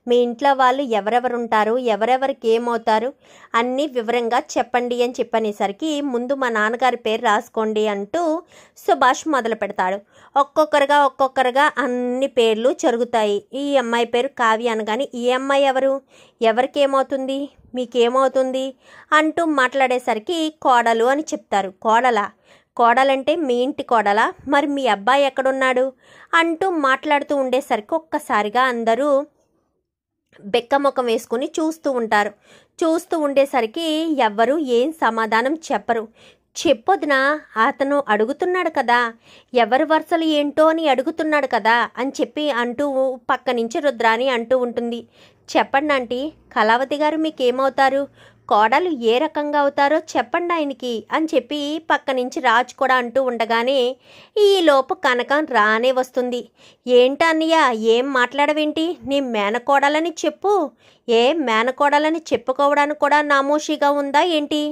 మీ ఇంట్లో వాళ్ళు ఎవరెవరుంటారు, ఎవరెవరికి ఏమవుతారు అన్నీ వివరంగా చెప్పండి అని చెప్పనేసరికి ముందు మా నాన్నగారి పేరు రాసుకోండి అంటూ సుభాష్ మొదలు పెడతాడు. ఒక్కొక్కరుగా అన్ని పేర్లు జరుగుతాయి. ఈ అమ్మాయి పేరు కావ్య అనగానే ఈ అమ్మాయి ఎవరు, ఎవరికి ఏమవుతుంది, మీకేమవుతుంది అంటూ మాట్లాడేసరికి కోడలు అని చెప్తారు. కోడలంటే మీ ఇంటి కోడలా, మరి మీ అబ్బాయి ఎక్కడున్నాడు అంటూ మాట్లాడుతూ ఉండేసరికి ఒక్కసారిగా అందరూ బెక్కముఖం వేసుకుని చూస్తూ ఉంటారు. చూస్తూ ఉండేసరికి ఎవ్వరూ ఏం సమాధానం చెప్పరు. చెప్పొద్దునా, అతను అడుగుతున్నాడు కదా, ఎవరి వరుసలు ఏంటో అని అడుగుతున్నాడు కదా అని చెప్పి అంటూ పక్క నుంచి రుద్రాని అంటూ ఉంటుంది. చెప్పండి ఆంటీ, కళావతి గారు మీకేమవుతారు, కోడలు ఏ రకంగా అవుతారో చెప్పండి ఆయనకి అని చెప్పి పక్క నుంచి రాజు కూడా అంటూ ఉండగానే ఈలోపు కనకం రానే వస్తుంది. ఏంటన్నయ్య, ఏం మాట్లాడవేంటి, నీ మేనకోడలని చెప్పు. ఏ మేనకోడలని చెప్పుకోవడానికి కూడా నామోషిగా ఉందా ఏంటి,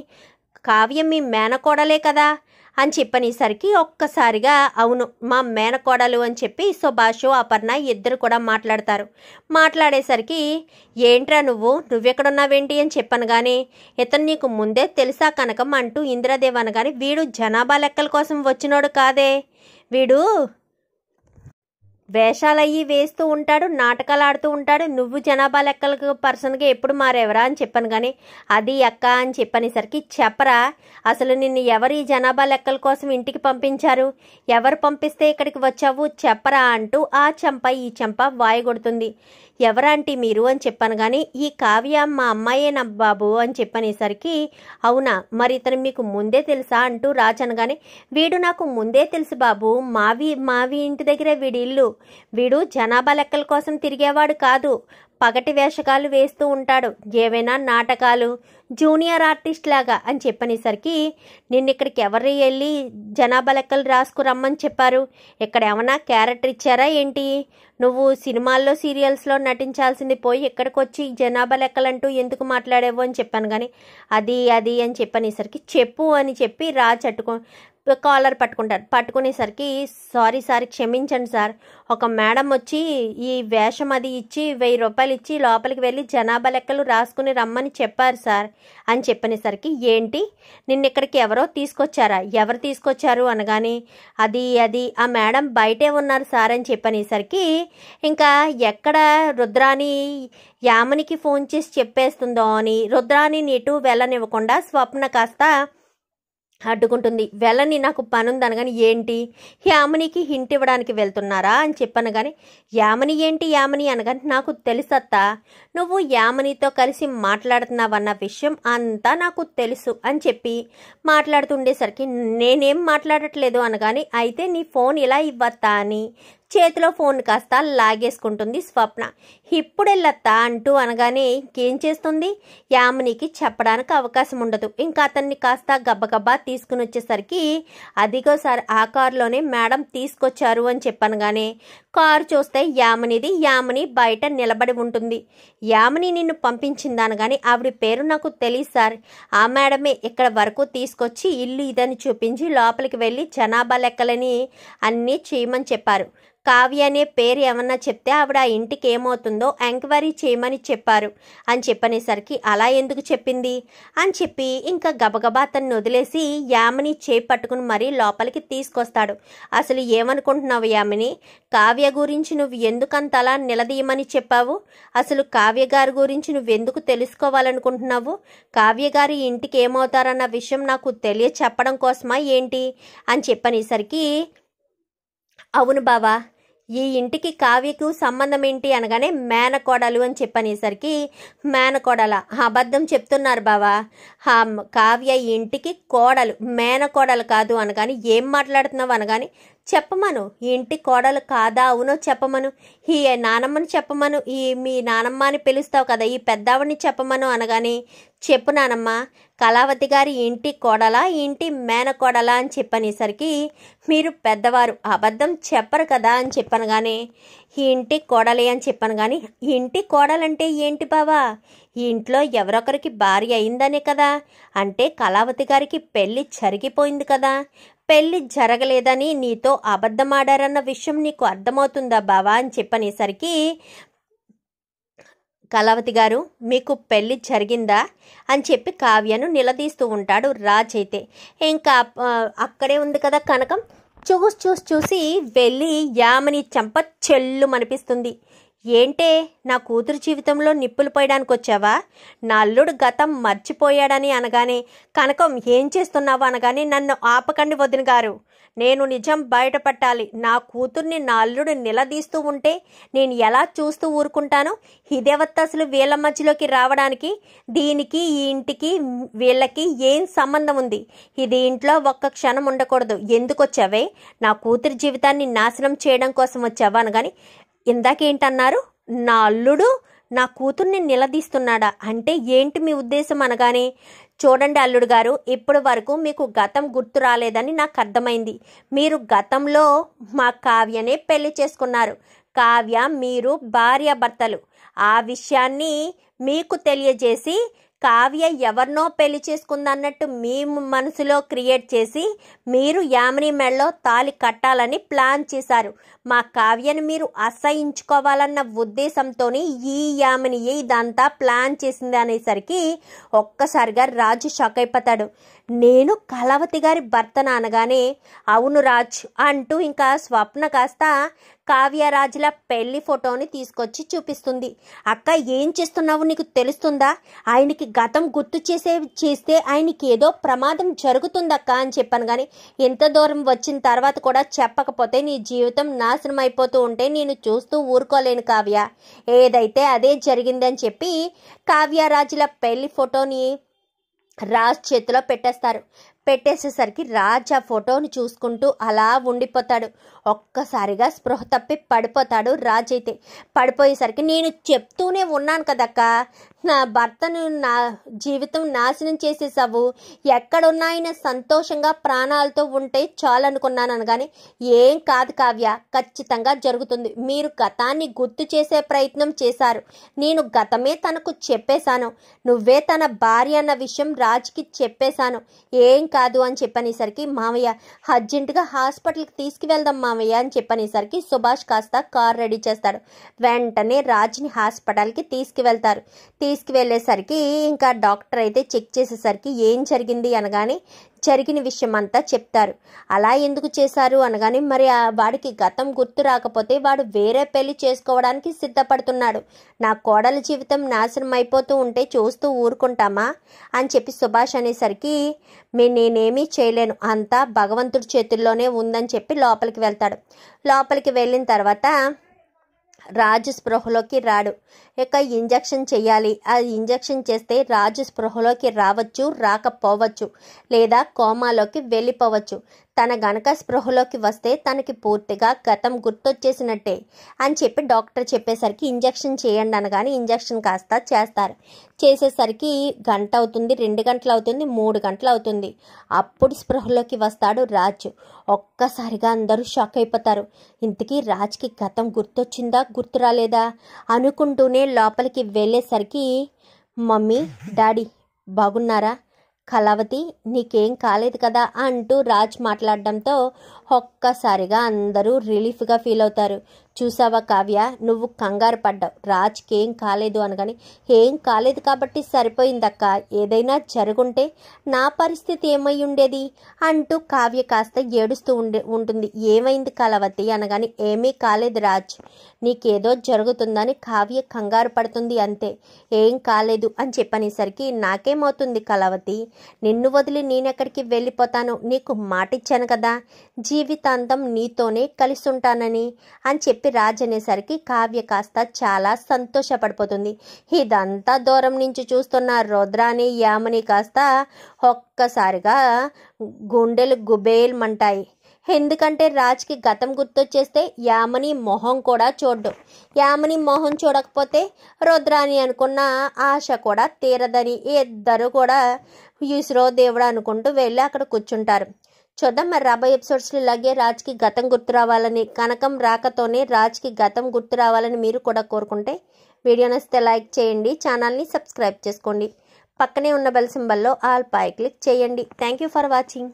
కావ్యం మీ మేనకోడలే కదా అని చెప్పనేసరికి ఒక్కసారిగా అవును మా మేనకోడలు అని చెప్పి సుభాష్ అపర్ణ ఇద్దరు కూడా మాట్లాడతారు. మాట్లాడేసరికి ఏంట్రా నువ్వెక్కడున్నావేంటి అని చెప్పను కానీ ఇతను నీకు ముందే తెలుసా కనకం అంటూ ఇంద్రదేవ్ అనగానే వీడు జనాభా లెక్కల కోసం వచ్చినోడు కాదే, వీడు వేషాలయ్యి వేస్తూ ఉంటాడు, నాటకాలు ఆడుతూ ఉంటాడు, నువ్వు జనాభా లెక్కలకు పర్సన్గా ఎప్పుడు మారేవరా అని చెప్పాను కానీ అది అక్క అని చెప్పనేసరికి చెప్పరా, అసలు నిన్ను ఎవరు ఈ జనాభా లెక్కల కోసం ఇంటికి పంపించారు, ఎవరు పంపిస్తే ఇక్కడికి వచ్చావు చెప్పరా అంటూ ఆ చెంప ఈ చెంప వాయగొడుతుంది. ఎవరంటే మీరు అని చెప్పాను కానీ ఈ కావ్య మా అమ్మాయేనా బాబు అని చెప్పనేసరికి అవునా, మరి ఇతను మీకు ముందే తెలుసా అంటూ రాచనగానే వీడు నాకు ముందే తెలుసు బాబు, మావి ఇంటి దగ్గరే వీడి ఇల్లు, వీడు జనాభా లెక్కల కోసం తిరిగేవాడు కాదు, పగటి వేషకాలు వేస్తూ ఉంటాడు, ఏవైనా నాటకాలు, జూనియర్ ఆర్టిస్ట్ లాగా అని చెప్పనేసరికి నిన్నిక్కడికి ఎవరు వెళ్ళి జనాభా లెక్కలు రాసుకురమ్మని చెప్పారు, ఇక్కడ ఏమన్నా క్యారెక్టర్ ఇచ్చారా ఏంటి, నువ్వు సినిమాల్లో సీరియల్స్లో నటించాల్సింది పోయి ఇక్కడికి వచ్చి జనాభా లెక్కలంటూ ఎందుకు మాట్లాడేవు అని చెప్పాను కానీ అది అని చెప్పనేసరికి చెప్పు అని చెప్పి కాలర్ పట్టుకునేసరికి సారీ క్షమించండి సార్, ఒక మేడం వచ్చి ఈ వేషం అది ఇచ్చి 1000 రూపాయలు ఇచ్చి లోపలికి వెళ్ళి జనాభా లెక్కలు రాసుకుని రమ్మని చెప్పారు సార్ అని చెప్పనేసరికి ఏంటి నిన్నిక్కడికి ఎవరో తీసుకొచ్చారా, ఎవరు తీసుకొచ్చారు అనగానే అది ఆ మేడం బయటే ఉన్నారు సార్ అని చెప్పనేసరికి ఇంకా ఎక్కడ రుద్రాని యామనికి ఫోన్ చేసి చెప్పేస్తుందో అని రుద్రాని ఎటు వెళ్ళనివ్వకుండా స్వప్న కాస్త అడ్డుకుంటుంది. వెళ్ళని నాకు పనుందనగాని ఏంటి యామినికి హింట్ ఇవ్వడానికి వెళ్తున్నారా అని చెప్పాను కానీ యామిని ఏంటి యామిని అనగాని నాకు తెలుసత్తా, నువ్వు యామినితో కలిసి మాట్లాడుతున్నావన్న విషయం అంతా నాకు తెలుసు అని చెప్పి మాట్లాడుతుండేసరికి నేనేం మాట్లాడట్లేదు అనగాని అయితే నీ ఫోన్ ఇలా ఇవ్వత్తా అని చేతిలో ఫోన్ కాస్త లాగేసుకుంటుంది స్వప్న. ఇప్పుడెళ్ళత్తా అంటూ అనగానే ఇంకేం చేస్తుంది, యామినికి చెప్పడానికి అవకాశం ఉండదు. ఇంకా అతన్ని కాస్త గబ్బగబ్బా తీసుకుని వచ్చేసరికి అదిగో సార్ ఆ కారులోనే మేడం తీసుకొచ్చారు అని చెప్పనగానే కారు చూస్తే యామిని బయట నిలబడి ఉంటుంది. యామిని నిన్ను పంపించింది అనగానే ఆవిడ పేరు నాకు తెలియదు సార్, ఆ మేడమే ఇక్కడ వరకు తీసుకొచ్చి ఇల్లు ఇదని చూపించి లోపలికి వెళ్ళి జనాభా లెక్కలని అన్నీ చేయమని చెప్పారు. కావ్య అనే పేరు ఏమన్నా చెప్తే ఆవిడ ఆ ఇంటికి ఏమవుతుందో ఎంక్వైరీ చేయమని చెప్పారు అని చెప్పనేసరికి అలా ఎందుకు చెప్పింది అని చెప్పి ఇంకా గబగబా అతన్ని వదిలేసి యామిని చేయి పట్టుకుని మరీ లోపలికి తీసుకొస్తాడు. అసలు ఏమనుకుంటున్నావు యామిని, కావ్య గురించి నువ్వు ఎందుకంతలా నిలదీయమని చెప్పావు, అసలు కావ్య గారి గురించి నువ్వెందుకు తెలుసుకోవాలనుకుంటున్నావు, కావ్య గారి ఇంటికి ఏమవుతారన్న విషయం నాకు తెలియ చెప్పడం కోసమా ఏంటి అని చెప్పనేసరికి అవును బావా, ఈ ఇంటికి కావ్యకు సంబంధం ఏంటి అనగానే మేనకోడలు అని చెప్పనేసరికి మేనకోడల అబద్ధం చెప్తున్నారు బావా, కావ్య ఇంటికి కోడలు మేనకోడలు కాదు అనగాని ఏం మాట్లాడుతున్నావు అనగాని చెప్పమను, ఇంటి కోడలు కాదా అవునో చెప్పమను, ఈ నానమ్మని చెప్పమను, మీ నానమ్మ అని పిలుస్తావు కదా ఈ పెద్దావిడిని చెప్పమను అనగానే చెప్పు నానమ్మ, కళావతి గారి ఇంటి కోడలా ఇంటి మేనకోడలా అని చెప్పనేసరికి మీరు పెద్దవారు అబద్ధం చెప్పరు కదా అని చెప్పనగానే ఈ ఇంటి కోడలే అని చెప్పాను కానీ ఇంటి కోడలంటే ఏంటి బావా, ఈ ఇంట్లో ఎవరొకరికి భార్య అయిందనే కదా, అంటే కళావతి గారికి పెళ్లి జరిగిపోయింది కదా, పెళ్లి జరగలేదని నీతో అబద్ధమాడారన్న విషయం నీకు అర్థమవుతుందా బావా అని చెప్పనేసరికి కళావతి గారు మీకు పెళ్ళి జరిగిందా అని చెప్పి కావ్యను నిలదీస్తూ ఉంటాడు రాజ్. అయితే ఇంకా అక్కడే ఉంది కదా కనకం. చూసి వెళ్ళి యామిని చెంప చెల్లుమనిపిస్తుంది. ఏంటే నా కూతురు జీవితంలో నిప్పులు పోయడానికి వచ్చావా? నా అల్లుడు గతం మర్చిపోయాడని అనగానే, కనకం ఏం చేస్తున్నావు అనగానే, నన్ను ఆపకండి వదిన గారు, నేను నిజం బయటపట్టాలి. నా కూతుర్ని నా అల్లుడు నిలదీస్తూ ఉంటే నేను ఎలా చూస్తూ ఊరుకుంటాను? ఇదేవత్త అసలు వీళ్ళ మధ్యలోకి రావడానికి దీనికి ఈ ఇంటికి వీళ్ళకి ఏం సంబంధం ఉంది? ఇది ఇంట్లో ఒక్క క్షణం ఉండకూడదు. ఎందుకు వచ్చావే? నా కూతురి జీవితాన్ని నాశనం చేయడం కోసం వచ్చావా అనగాని, ఇందాకేంటన్నారు? నా అల్లుడు నా కూతుర్ని నిలదీస్తున్నాడా అంటే ఏంటి మీ ఉద్దేశం అనగానే, చూడండి అల్లుడు గారు, ఇప్పటి వరకు మీకు గతం గుర్తు రాలేదని నాకు అర్థమైంది. మీరు గతంలో మా కావ్యనే పెళ్లి చేసుకున్నారు. కావ్య మీరు భార్యాభర్తలు. ఆ విషయాన్ని మీకు తెలియజేసి కావ్య ఎవరినో పెళ్లి చేసుకుందన్నట్టు మీ మనసులో క్రియేట్ చేసి మీరు యామిని మెడలో తాళి కట్టాలని ప్లాన్ చేశారు. మా కావ్యని మీరు అసహించుకోవాలన్న ఉద్దేశంతో ఈ యామిని ఇదంతా ప్లాన్ చేసింది అనేసరికి ఒక్కసారిగా రాజు షాక్ అయిపోతాడు. నేను కళావతి గారి భర్తను అనగానే, అవును రాజ్ అంటూ ఇంకా స్వప్న కాస్త కావ్యరాజుల పెళ్లి ఫోటోని తీసుకొచ్చి చూపిస్తుంది. అక్క ఏం చేస్తున్నావు నీకు తెలుస్తుందా? ఆయనకి గతం గుర్తు చేస్తే ఆయనకి ఏదో ప్రమాదం జరుగుతుందక్క అని చెప్పాను. కానీ ఎంత దూరం వచ్చిన తర్వాత కూడా చెప్పకపోతే నీ జీవితం నాశనం అయిపోతూ ఉంటే నేను చూస్తూ ఊరుకోలేను కావ్య. ఏదైతే అదే జరిగిందని చెప్పి కావ్యరాజుల పెళ్లి ఫోటోని రాజ్ చేతిలో పెట్టేసేసరికి రాజ్ ఆ ఫోటోని చూసుకుంటూ అలా ఉండిపోతాడు. ఒక్కసారిగా స్పృహ తప్పి పడిపోతాడు రాజ్. అయితే పడిపోయేసరికి, నేను చెప్తూనే ఉన్నాను కదక్క, నా భర్తను నా జీవితం నాశనం చేసేసావు, ఎక్కడున్నా ఆయన సంతోషంగా ప్రాణాలతో ఉంటే చాలనుకున్నాను అనగానే, ఏం కాదు కావ్య, ఖచ్చితంగా జరుగుతుంది. మీరు గతాన్ని గుర్తు చేసే ప్రయత్నం చేశారు. నేను గతమే తనకు చెప్పేశాను. నువ్వే తన భార్య అన్న విషయం రాజ్కి చెప్పేశాను. ఏం కాదు అని చెప్పనేసరికి, మామయ్య అర్జెంటుగా హాస్పిటల్కి తీసుకువెళ్దాం మామయ్య అని చెప్పనేసరికి సుభాష్ కాస్త కార్ రెడీ చేస్తాడు. వెంటనే రాజ్ని హాస్పిటల్కి తీసుకువెళ్ళేసరికి ఇంకా డాక్టర్ అయితే చెక్ చేసేసరికి ఏం జరిగింది అనగానే జరిగిన విషయం అంతా చెప్తారు. అలా ఎందుకు చేశారు అనగానే, మరి వాడికి గతం గుర్తు రాకపోతే వాడు వేరే పెళ్లి చేసుకోవడానికి సిద్ధపడుతున్నాడు. నా కోడల జీవితం నాశనం అయిపోతూ ఉంటే చూస్తూ ఊరుకుంటామా అని చెప్పి సుభాష్ అనేసరికి, నేనేమీ చేయలేను, అంతా భగవంతుడి చేతుల్లోనే ఉందని చెప్పి లోపలికి వెళ్తాడు. లోపలికి వెళ్ళిన తర్వాత రాజు స్పృహలోకి రాడు. ఇక ఇంజక్షన్ చేయాలి. ఆ ఇంజక్షన్ చేస్తే రాజు స్పృహలోకి రావచ్చు, రాకపోవచ్చు, లేదా కోమాలోకి వెళ్ళిపోవచ్చు. తన గనక స్పృహలోకి వస్తే తనకి పూర్తిగా గతం గుర్తొచ్చేసినట్టే అని చెప్పి డాక్టర్ చెప్పేసరికి ఇంజక్షన్ చేయండి అనగానే ఇంజక్షన్ కాస్త చేస్తారు. చేసేసరికి గంట అవుతుంది, 2 గంటలు అవుతుంది, 3 గంటలు అవుతుంది. అప్పుడు స్పృహలోకి వస్తాడు రాజు. ఒక్కసారిగా అందరూ షాక్ అయిపోతారు. ఇంతకీ రాజ్కి గతం గుర్తొచ్చిందా గుర్తు రాలేదా అనుకుంటూనే లోపలికి వెళ్ళేసరికి, మమ్మీ డాడీ బాగున్నారా? కళావతి నీకేం కాలేదు కదా అంటూ రాజ్ మాట్లాడడంతో ఒక్కసారిగా అందరూ రిలీఫ్గా ఫీల్ అవుతారు. చూసావా కావ్య, నువ్వు కంగారు పడ్డావు, రాజ్కి ఏం కాలేదు అనగాని, ఏం కాలేదు కాబట్టి సరిపోయిందక్క, ఏదైనా జరుగుంటే నా పరిస్థితి ఏమై ఉండేది అంటూ కావ్య కాస్త ఏడుస్తూ ఉంటుంది. ఏమైంది కళావతి అనగాని, ఏమీ కాలేదు రాజ్, నీకేదో జరుగుతుందని కావ్య కంగారు పడుతుంది అంతే, ఏం కాలేదు అని చెప్పనేసరికి, నాకేమవుతుంది కళావతి, నిన్ను వదిలి నేనెక్కడికి వెళ్ళిపోతాను, నీకు మాటిచ్చాను కదా జీవితాంతం నీతోనే కలిసి ఉంటానని అని చెప్పి రాజ్ అనేసరికి కావ్య కాస్త చాలా సంతోషపడిపోతుంది. ఇదంతా దూరం నుంచి చూస్తున్న రుద్రాని యామిని కాస్త ఒక్కసారిగా గుండెలు గుబేల్మంటాయి. ఎందుకంటే రాజ్కి గతం గుర్తొచ్చేస్తే యామిని మొహం కూడా చూడ్డు. యామిని మొహం చూడకపోతే రుద్రాని అనుకున్న ఆశ కూడా తీరదని ఇద్దరు కూడా ఈశ్వరో దేవుడు అనుకుంటూ వెళ్ళి అక్కడ కూర్చుంటారు. చూద్దాం మరి రాబోయే ఎపిసోడ్స్లో ఇలాగే రాజ్కి గతం గుర్తు రావాలని, కనకం రాకతోనే రాజ్కి గతం గుర్తు రావాలని మీరు కూడా కోరుకుంటే వీడియో నచ్చితే లైక్ చేయండి, ఛానల్ని సబ్స్క్రైబ్ చేసుకోండి, పక్కనే ఉన్న బెల్ సింబల్లో ఆల్ పై క్లిక్ చేయండి. Thank you for watching.